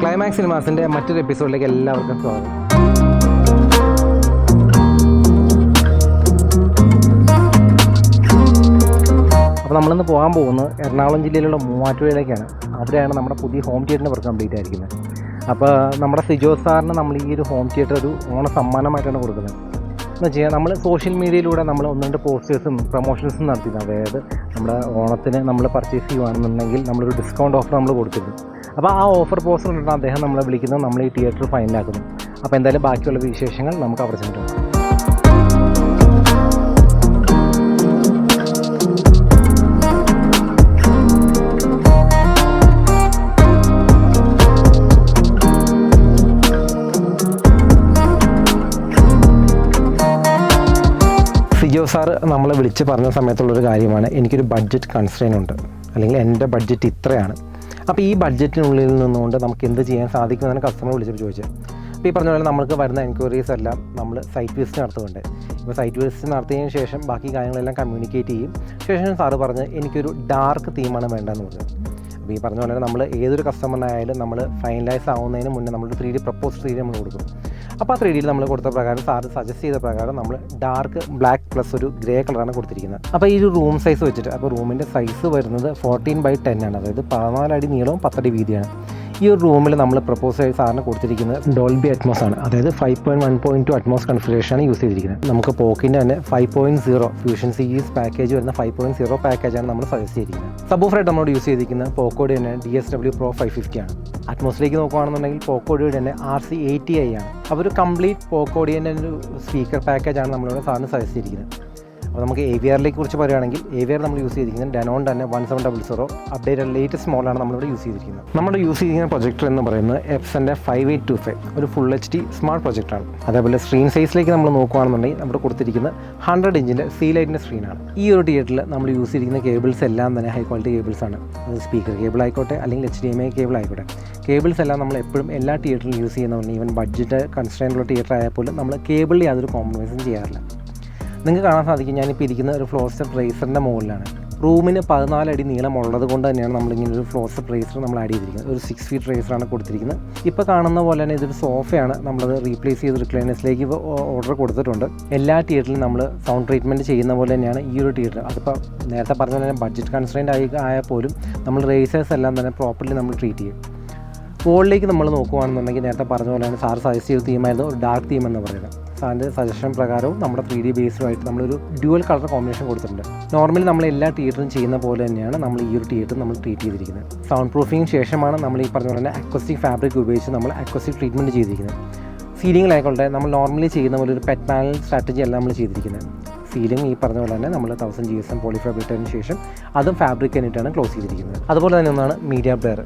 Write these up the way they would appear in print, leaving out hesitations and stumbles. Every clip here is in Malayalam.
ക്ലൈമാക്സ് സിനിമാസിൻ്റെ മറ്റൊരു എപ്പിസോഡിലേക്ക് എല്ലാവർക്കും സ്വാഗതം. അപ്പോൾ നമ്മളിന്ന് പോകാൻ പോകുന്നത് എറണാകുളം ജില്ലയിലുള്ള മൂവാറ്റുപുഴയിലേക്കാണ്. അവിടെയാണ് നമ്മുടെ പുതിയ ഹോം തിയേറ്ററിൻ്റെ വർക്ക് കംപ്ലീറ്റ് ആയിരിക്കുന്നത്. അപ്പോൾ നമ്മുടെ സിജോ സാറിന് നമ്മൾ ഈ ഒരു ഹോം തിയേറ്റർ ഒരു ഓണ സമ്മാനമായിട്ടാണ് കൊടുക്കുന്നത്. എന്ന് വെച്ചാൽ നമ്മൾ സോഷ്യൽ മീഡിയയിലൂടെ നമ്മൾ ഒന്ന് രണ്ട് പോസ്റ്റേഴ്സും പ്രൊമോഷൻസും നടത്തിയിരുന്നു. അതായത് നമ്മുടെ ഓണത്തിന് നമ്മൾ പർച്ചേസ് ചെയ്യുകയാണെന്നുണ്ടെങ്കിൽ നമ്മളൊരു ഡിസ്കൗണ്ട് ഓഫർ നമ്മൾ കൊടുത്തിരുന്നു. അപ്പോൾ ആ ഓഫർ പോസ്റ്റർ കണ്ടിട്ട് അദ്ദേഹം നമ്മളെ വിളിക്കുന്നത്, നമ്മൾ ഈ തിയേറ്റർ ഫൈനലാക്കുന്നു. അപ്പോൾ എന്തായാലും ബാക്കിയുള്ള വിശേഷങ്ങൾ നമുക്ക് അവിടെ ചെന്നിട്ടുണ്ട്. സിജോ സാറ് നമ്മളെ വിളിച്ച് പറഞ്ഞ സമയത്തുള്ളൊരു കാര്യമാണ്, എനിക്കൊരു ബഡ്ജറ്റ് കൺസ്ട്രെയിൻ ഉണ്ട്, അല്ലെങ്കിൽ എൻ്റെ ബഡ്ജറ്റ് ഇത്രയാണ്. അപ്പോൾ ഈ ബഡ്ജറ്റിനുള്ളിൽ നിന്നുകൊണ്ട് നമുക്ക് എന്ത് ചെയ്യാൻ സാധിക്കുമെന്നാണ് കസ്റ്റമർ വിളിച്ചപ്പോൾ ചോദിച്ചത്. അപ്പോൾ ഈ പറഞ്ഞ പോലെ നമുക്ക് വരുന്ന എൻക്വയറീസ് എല്ലാം നമ്മൾ സൈറ്റ് വിസിറ്റ് നടത്തുന്നുണ്ട്. ഇപ്പോൾ സൈറ്റ് വിസിറ്റ് നടത്തിയതിന് ശേഷം ബാക്കി കാര്യങ്ങളെല്ലാം കമ്മ്യൂണിക്കേറ്റ് ചെയ്യും. ശേഷം സാറ് പറഞ്ഞ് എനിക്കൊരു ഡാർക്ക് തീമാണ് വേണ്ടതെന്ന് പറഞ്ഞു. അപ്പോൾ ഈ പറഞ്ഞ പോലെ നമ്മൾ ഏതൊരു കസ്റ്റമറിനായാലും നമ്മൾ ഫൈനലൈസ് ആവുന്നതിന് മുന്നേ നമ്മൾ 3D പ്രപ്പോസ് 3D നമ്മൾ കൊടുക്കും. അപ്പോൾ ആ 3Dയിൽ നമ്മൾ കൊടുത്ത പ്രകാരം സാറ് സജസ്റ്റ് ചെയ്ത പ്രകാരം നമ്മൾ ഡാർക്ക് ബ്ലാക്ക് പ്ലസ് ഒരു ഗ്രേ കളറാണ് കൊടുത്തിരിക്കുന്നത്. അപ്പോൾ ഈ ഒരു റൂം സൈസ് വെച്ചിട്ട്, അപ്പോൾ റൂമിൻ്റെ സൈസ് വരുന്നത് 14x10 ആണ്. അതായത് 14 അടി നീളവും 10 അടി വീതിയാണ്. ഈ ഒരു റൂമിൽ നമ്മൾ പ്രപ്പോസ് ചെയ്ത് സാറിന് കൊടുത്തിരിക്കുന്നത് ഡോൾബി അറ്റ്മോസ് ആണ്. അതായത് 5.1.2 അറ്റ്മോസ് കൺഫിഗറേഷനാണ് യൂസ് ചെയ്തിരിക്കുന്നത്. നമുക്ക് പോക്കിൻ്റെ തന്നെ 5.0 ഫ്യൂഷൻ സീരീസ് പാക്കേജ് വരുന്ന 5.0 പാക്കേജാണ് നമ്മൾ സജസ്റ്റ് ചെയ്തിരിക്കുന്നത്. സബ്വൂഫറായിട്ട് നമ്മളോട് യൂസ് ചെയ്തിരിക്കുന്നത് പോക്കോയുടെ തന്നെ DSW Pro 550 ആണ്. അറ്റ്മോസിലേക്ക് നോക്കുകയാണെന്നുണ്ടെങ്കിൽ പോക്കോയുടെ തന്നെ RC80i ആണ്. അപ്പോൾ ഒരു കംപ്ലീറ്റ് പോക്കോഡിയൻ്റെ ഒരു സ്പീക്കർ പാക്കേജാണ് നമ്മളിവിടെ സാറിന് സജസ്റ്റ് ചെയ്തിരിക്കുന്നത്. അപ്പോൾ നമുക്ക് AVRലേക്ക് കുറിച്ച് പറയുകയാണെങ്കിൽ AVR നമ്മൾ യൂസ് ചെയ്തിരിക്കുന്നത് ഡെനോൺ തന്നെ 1700 അപ്ഡേറ്റഡ് ലേറ്റസ്റ്റ് മോഡലാണ് നമ്മളിവിടെ യൂസ് ചെയ്തിരിക്കുന്നത്. നമ്മൾ യൂസ് ചെയ്തിരിക്കുന്ന പ്രൊജക്ടർ എന്ന് പറയുന്നത് എപ്സൻ്റെ 5825 ഒരു ഫുൾ HD സ്മാർട്ട് പ്രൊജക്ടറാണ്. അതേപോലെ സ്ക്രീൻ സൈസിലേക്ക് നമ്മൾ നോക്കുകയാണെന്നുണ്ടെങ്കിൽ നമ്മൾ കൊടുത്തിരിക്കുന്നത് 100 ഇഞ്ചിൻ്റെ C-ലൈറ്റിൻ്റെ സ്ക്രീനാണ്. ഈ ഒരു തിയേറ്ററിൽ നമ്മൾ യൂസ് ചെയ്തിരിക്കുന്ന കേബിൾസ് എല്ലാം തന്നെ ഹൈ ക്വാളിറ്റി കേബിൾസാണ്. അത് സ്പീക്കർ കേബിൾ ആയിക്കോട്ടെ, അല്ലെങ്കിൽ HDMI കേബിൾ ആയിക്കോട്ടെ, കേബിൾസ് എല്ലാം നമ്മൾ എപ്പോഴും എല്ലാ തിയേറ്ററിലും യൂസ് ചെയ്യുന്നതുകൊണ്ട് ഈവൻ ബഡ്ജറ്റ് കൺസ്ട്രെയിനുള്ള തിയേറ്റർ ആയാൽ പോലും നമ്മൾ കേബിളിൽ യാതൊരു കോംപ്രമൈസും ചെയ്യാറില്ല. നിങ്ങൾക്ക് കാണാൻ സാധിക്കും, ഞാനിപ്പോൾ ഇരിക്കുന്ന ഒരു ഫ്ലോർ സ്റ്റെപ്പ് റേസറിൻ്റെ മുകളിലാണ്. റൂമിന് 14 അടി നീളമുള്ളത് കൊണ്ട് തന്നെയാണ് നമ്മളിങ്ങനെ ഒരു ഫ്ലോർ സ്റ്റെപ്പ് റേസർ നമ്മൾ ആഡ് ചെയ്തിരിക്കുന്നത്. ഒരു 6 ഫീറ്റ് റേസറാണ് കൊടുത്തിരിക്കുന്നത്. ഇപ്പോൾ കാണുന്ന പോലെ തന്നെ ഇതൊരു സോഫയാണ്. നമ്മളത് റീപ്ലേസ് ചെയ്ത് റിക്ലൈനേഴ്സിലേക്ക് ഓർഡർ കൊടുത്തിട്ടുണ്ട്. എല്ലാ തിയേറ്ററിലും നമ്മൾ സൗണ്ട് ട്രീറ്റ്മെൻറ്റ് ചെയ്യുന്ന പോലെ തന്നെയാണ് ഈ ഒരു തിയേറ്റർ. അതിപ്പോൾ നേരത്തെ പറഞ്ഞ പോലെ തന്നെ ബഡ്ജറ്റ് കൺസ്ട്രെയിൻ്റ് ആയാൽ പോലും നമ്മൾ റേസേഴ്സ് എല്ലാം തന്നെ പ്രോപ്പർലി നമ്മൾ ട്രീറ്റ് ചെയ്യും. വോളിലേക്ക് നമ്മൾ നോക്കുകയാണെന്നുണ്ടെങ്കിൽ നേരത്തെ പറഞ്ഞ പോലെയാണ് സാർ സജസ്റ്റ് ചെയ്ത തീമായിരുന്നു ഒരു ഡാർക്ക് തീം എന്ന് പറയുന്നത്. സാറിൻ്റെ സജഷൻ പ്രകാരവും നമ്മുടെ 3D ബേസുമായിട്ട് നമ്മളൊരു ഡ്യുവൽ കളർ കോമ്പിനേഷൻ കൊടുത്തിട്ടുണ്ട്. നോർമലി നമ്മൾ എല്ലാ തിയേറ്ററും ചെയ്യുന്ന പോലെ തന്നെയാണ് നമ്മൾ ഈ ഒരു തിയേറ്റർ നമ്മൾ ട്രീറ്റ് ചെയ്തിരിക്കുന്നത്. സൗണ്ട് പ്രൂഫിംഗ് ശേഷമാണ് നമ്മൾ ഈ പറഞ്ഞ പോലെ തന്നെ അക്വസ്റ്റിക് ഫാബ്രിക് ഉപയോഗിച്ച് നമ്മൾ അക്വസ്റ്റിക് ട്രീറ്റ്മെൻറ്റ് ചെയ്തിരിക്കുന്നത്. സീലിംഗിലായിക്കോട്ടെ നമ്മൾ നോർമലി ചെയ്യുന്ന പോലെ ഒരു പെറ്റ് പാനൽ സ്ട്രാറ്റജി അല്ല നമ്മൾ ചെയ്തിരിക്കുന്നത്. സീലിംഗ് ഈ പറഞ്ഞ പോലെ തന്നെ നമ്മൾ 1000 GSM പോളിഫാബ്രിക് ഇട്ടതിന് ശേഷം അതും ഫാബ്രിക് ആയിട്ടാണ് ക്ലോസ് ചെയ്തിരിക്കുന്നത്. അതുപോലെ തന്നെ ഒന്നാണ് മീഡിയ പ്ലെയർ.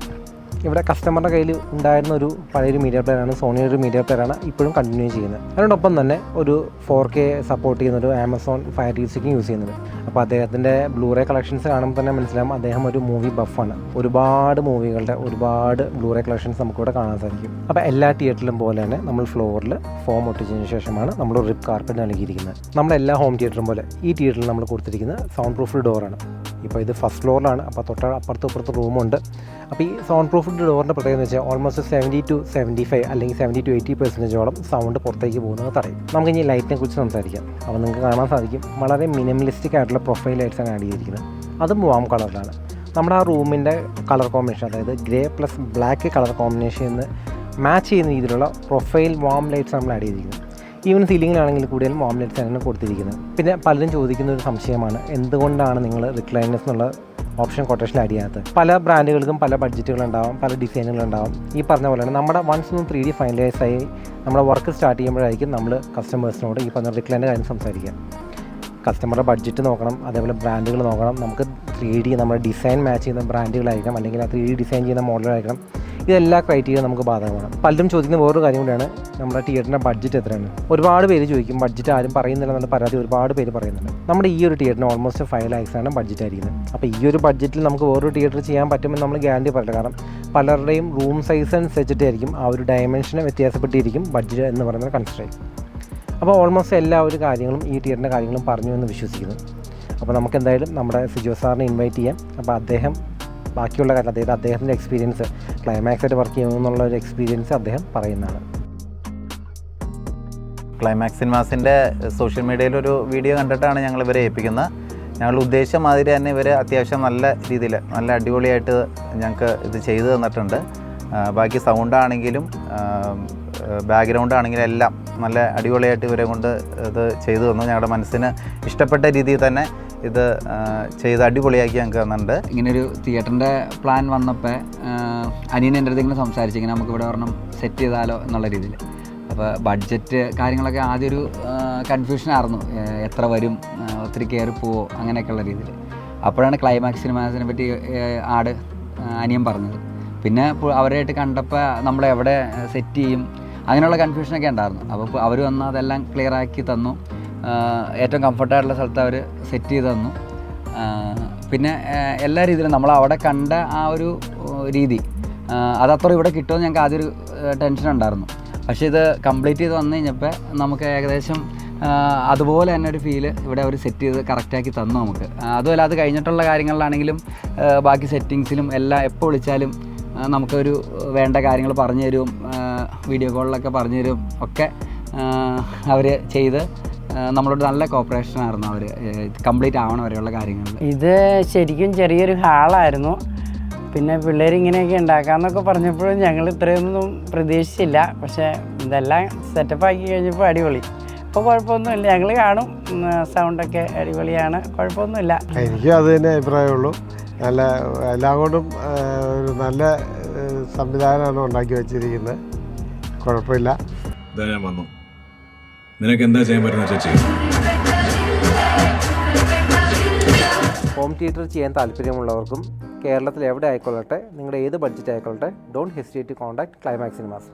ഇവിടെ കസ്റ്റമറുടെ കയ്യിൽ ഉണ്ടായിരുന്ന ഒരു പഴയൊരു മീഡിയ പ്ലെയറാണ്, സോണിയുടെ ഒരു മീഡിയ പ്ലെയറാണ് ഇപ്പോഴും കണ്ടിന്യൂ ചെയ്യുന്നത്. അതിനോടൊപ്പം തന്നെ ഒരു 4K സപ്പോർട്ട് ചെയ്യുന്ന ഒരു ആമസോൺ ഫയർ TV യൂസ് ചെയ്യുന്നത്. അപ്പോൾ അദ്ദേഹത്തിൻ്റെ ബ്ലൂറേ കളക്ഷൻസ് കാണുമ്പോൾ തന്നെ മനസ്സിലാവും അദ്ദേഹം ഒരു മൂവി ബഫാണ്. ഒരുപാട് മൂവികളുടെ ഒരുപാട് ബ്ലൂറേ കളക്ഷൻസ് നമുക്കിവിടെ കാണാൻ സാധിക്കും. അപ്പോൾ എല്ലാ തിയേറ്ററിലും പോലെ തന്നെ നമ്മൾ ഫ്ലോറിൽ ഫോം ഒട്ടിച്ചതിന് ശേഷമാണ് നമ്മൾ റിപ്പ് കാർപ്പറ്റ് നൽകിയിരിക്കുന്നത്. നമ്മുടെ എല്ലാ ഹോം തിയേറ്ററും പോലെ ഈ തിയേറ്ററിൽ നമ്മൾ കൊടുത്തിരിക്കുന്നത് സൗണ്ട് പ്രൂഫ് ഡോറാണ്. ഇപ്പോൾ ഇത് ഫസ്റ്റ് ഫ്ലോറിലാണ്. അപ്പോൾ അപ്പുറത്ത് റൂമുണ്ട്. അപ്പോൾ ഈ സൗണ്ട് പ്രൂഫ് ഡോറിൻ്റെ പ്രത്യേകത എന്ന് വെച്ചാൽ ഓൾമോസ്റ്റ് 70 to 75 അല്ലെങ്കിൽ 70 to 80% സൗണ്ട് പുറത്തേക്ക് പോകുന്നത് തടയും. നമുക്ക് ഇനി ലൈറ്റിനെ കുറിച്ച് സംസാരിക്കാം. അപ്പോൾ നിങ്ങൾക്ക് കാണാൻ സാധിക്കും വളരെ മിനിമലിസ്റ്റിക് ആയിട്ടുള്ള പ്രൊഫൈൽ ലൈറ്റ്സാണ് ആഡ് ചെയ്തിരിക്കുന്നത്. അതും വാം കളറിലാണ്. നമ്മുടെ ആ റൂമിൻ്റെ കളർ കോമ്പിനേഷൻ, അതായത് grey plus black colour combination match ചെയ്യുന്ന രീതിയിലുള്ള പ്രൊഫൈൽ വാം ലൈറ്റ്സ് നമ്മൾ ആഡ് ചെയ്തിരിക്കുന്നത്. ഈവൻ സീലിങ്ങിലാണെങ്കിൽ കൂടുതലും വാം ലൈറ്റ്സ് ആണ് കൊടുത്തിരിക്കുന്നത്. പിന്നെ പലരും ചോദിക്കുന്ന ഒരു സംശയമാണ്, എന്തുകൊണ്ടാണ് നിങ്ങൾ റിക്ലൈനേഴ്സ് എന്നുള്ള ഓപ്ഷൻ കൊട്ടേഷൻ ആഡ് ചെയ്യാത്തത്? പല ബ്രാൻഡുകൾക്കും പല ബഡ്ജറ്റുകളുണ്ടാവും, പല ഡിസൈനുകളുണ്ടാവും. ഈ പറഞ്ഞ പോലെയാണ് നമ്മുടെ വൺസ് ഒന്ന് 3D ഫൈനലൈസ് ആയി നമ്മുടെ വർക്ക് സ്റ്റാർട്ട് ചെയ്യുമ്പോഴായിരിക്കും നമ്മൾ കസ്റ്റമേഴ്സിനോട് ഈ പറഞ്ഞ റിക്ലൈൻ്റെ കാര്യം സംസാരിക്കുക. കസ്റ്റമറുടെ ബഡ്ജറ്റ് നോക്കണം, അതേപോലെ ബ്രാൻഡുകൾ നോക്കണം. നമുക്ക് 3D നമ്മുടെ ഡിസൈൻ മാച്ച് ചെയ്യുന്ന ബ്രാൻഡുകളായിരിക്കണം, അല്ലെങ്കിൽ ആ 3D ഡിസൈൻ ചെയ്യുന്ന മോഡലായിരിക്കണം. ഇതെല്ലാ ക്രൈറ്റീരിയ നമുക്ക് ബാധകമാണ്. പലരും ചോദിക്കുന്ന വേറൊരു കാര്യം കൂടിയാണ്, നമ്മുടെ തിയേറ്ററിൻ്റെ ബഡ്ജറ്റ് എത്രയാണ്? ഒരുപാട് പേര് ചോദിക്കും. ബഡ്ജറ്റ് ആരും പറയുന്നില്ല എന്നുള്ള പരാതി ഒരുപാട് പേര് പറയുന്നുണ്ട്. നമ്മുടെ ഈ ഒരു തിയേറ്ററിന് ഓൾമോസ്റ്റ് 5 lakhs ആണ് ബഡ്ജറ്റ് ആയിരിക്കുന്നത്. അപ്പോൾ ഈ ഒരു ബഡ്ജറ്റിൽ നമുക്ക് വേറൊരു തിയേറ്റർ ചെയ്യാൻ പറ്റുമെന്ന് നമ്മൾ ഗ്യാരണ്ടി പറയില്ല. കാരണം പലരുടെയും റൂം സൈസ് അനുസരിച്ചിട്ടായിരിക്കും ആ ഒരു ഡയമെൻഷനെ വ്യത്യാസപ്പെട്ടിരിക്കും ബഡ്ജറ്റ് എന്ന് പറയുന്നത് കൺസിഡർ ചെയ്യും. അപ്പോൾ ഓൾമോസ്റ്റ് എല്ലാ ഒരു കാര്യങ്ങളും ഈ തിയേറ്ററിൻ്റെ കാര്യങ്ങളും പറഞ്ഞു എന്ന് വിശ്വസിക്കുന്നു. അപ്പോൾ നമുക്ക് എന്തായാലും നമ്മുടെ സിജോ സാറിനെ ഇൻവൈറ്റ് ചെയ്യാം. അപ്പോൾ അദ്ദേഹം ബാക്കിയുള്ള കാര്യം അതായത് അദ്ദേഹത്തിൻ്റെ എക്സ്പീരിയൻസ് ക്ലൈമാക്സായിട്ട് വർക്ക് ചെയ്യുന്നു എന്നുള്ള ഒരു എക്സ്പീരിയൻസ് അദ്ദേഹം പറയുന്നതാണ്. ക്ലൈമാക്സ് സിനിമാസിൻ്റെ സോഷ്യൽ മീഡിയയിലൊരു വീഡിയോ കണ്ടിട്ടാണ് ഞങ്ങൾ ഇവരെ ഏൽപ്പിക്കുന്നത്. ഞങ്ങൾ ഉദ്ദേശിച്ച മാതിരി തന്നെ ഇവർ അത്യാവശ്യം നല്ല രീതിയിൽ നല്ല അടിപൊളിയായിട്ട് ഞങ്ങൾക്ക് ഇത് ചെയ്തു തന്നിട്ടുണ്ട്. ബാക്കി സൗണ്ടാണെങ്കിലും ബാക്ക്ഗ്രൗണ്ട് ആണെങ്കിലും എല്ലാം നല്ല അടിപൊളിയായിട്ട് ഇവരെ കൊണ്ട് ഇത് ചെയ്തു തന്നു. ഞങ്ങളുടെ മനസ്സിന് ഇഷ്ടപ്പെട്ട രീതിയിൽ തന്നെ ഇത് ചെയ്ത് അടിപൊളിയാക്കി ഞങ്ങൾക്ക് തന്നിട്ടുണ്ട്. ഇങ്ങനൊരു തിയേറ്ററിൻ്റെ പ്ലാൻ വന്നപ്പോൾ അനിയൻ എൻ്റെ അടുത്ത് ഇങ്ങനെ സംസാരിച്ചു, ഇങ്ങനെ നമുക്ക് ഇവിടെ ഒരെണ്ണം സെറ്റ് ചെയ്താലോ എന്നുള്ള രീതിയിൽ. അപ്പോൾ ബഡ്ജറ്റ് കാര്യങ്ങളൊക്കെ ആദ്യം ഒരു കൺഫ്യൂഷനായിരുന്നു, എത്ര വരും, ഒത്തിരി കയറി പോവോ അങ്ങനെയൊക്കെയുള്ള രീതിയിൽ. അപ്പോഴാണ് ക്ലൈമാക്സ് സിനിമാസിനെ പറ്റി അനിയൻ പറഞ്ഞത്. പിന്നെ അവരായിട്ട് കണ്ടപ്പോൾ നമ്മളെവിടെ സെറ്റ് ചെയ്യും അങ്ങനെയുള്ള കൺഫ്യൂഷനൊക്കെ ഉണ്ടായിരുന്നു. അപ്പോൾ അവർ വന്ന് അതെല്ലാം ക്ലിയറാക്കി തന്നു. ഏറ്റവും കംഫർട്ടായിട്ടുള്ള സ്ഥലത്ത് അവർ സെറ്റ് ചെയ്ത് തന്നു. പിന്നെ എല്ലാ രീതിയിലും നമ്മൾ അവിടെ കണ്ട ആ ഒരു രീതി അതത്ര ഇവിടെ കിട്ടുമെന്ന് ഞങ്ങൾക്ക് ആദ്യം ഒരു ടെൻഷൻ ഉണ്ടായിരുന്നു. പക്ഷേ ഇത് കംപ്ലീറ്റ് ചെയ്ത് വന്നു കഴിഞ്ഞപ്പോൾ നമുക്ക് ഏകദേശം അതുപോലെ തന്നെ ഒരു ഫീല് ഇവിടെ അവർ സെറ്റ് ചെയ്ത് കറക്റ്റാക്കി തന്നു നമുക്ക്. അതുമല്ല അത് കഴിഞ്ഞിട്ടുള്ള കാര്യങ്ങളിലാണെങ്കിലും ബാക്കി സെറ്റിങ്സിലും എല്ലാം എപ്പോൾ വിളിച്ചാലും നമുക്കൊരു വേണ്ട കാര്യങ്ങൾ പറഞ്ഞു തരും, വീഡിയോ കോളിലൊക്കെ പറഞ്ഞു തരും ഒക്കെ അവർ ചെയ്ത് നമ്മളോട് നല്ല കോപ്പറേഷനായിരുന്നു അവർ കംപ്ലീറ്റ് ആവണ വരെയുള്ള കാര്യങ്ങളിൽ. ഇത് ശരിക്കും ചെറിയൊരു ഹാളായിരുന്നു. പിന്നെ പിള്ളേർ ഇങ്ങനെയൊക്കെ ഉണ്ടാക്കാമെന്നൊക്കെ പറഞ്ഞപ്പോഴും ഞങ്ങൾ ഇത്രയൊന്നും പ്രതീക്ഷിച്ചില്ല. പക്ഷേ ഇതെല്ലാം സെറ്റപ്പാക്കി കഴിഞ്ഞപ്പോൾ അടിപൊളി. ഇപ്പോൾ കുഴപ്പമൊന്നുമില്ല, ഞങ്ങൾ കാണും, സൗണ്ടൊക്കെ അടിപൊളിയാണ്, കുഴപ്പമൊന്നുമില്ല. എനിക്ക് അത് തന്നെ അഭിപ്രായമുള്ളൂ. നല്ല എല്ലാം കൊണ്ടും ഒരു നല്ല സംവിധാനമാണ് ഉണ്ടാക്കി വെച്ചിരിക്കുന്നത്, കുഴപ്പമില്ല. ഞാൻ വന്നു, നിനക്ക് എന്താ ചെയ്യാൻ പറ്റുന്ന ചേച്ചി? ഹോം തിയേറ്റർ ചെയ്യാൻ താല്പര്യമുള്ളവർക്കും കേരളത്തിൽ എവിടെ ആയിക്കൊള്ളട്ടെ, നിങ്ങളുടെ ഏത് ബഡ്ജറ്റ് ആയിക്കൊള്ളട്ടെ, don't hesitate to contact Climax cinemas.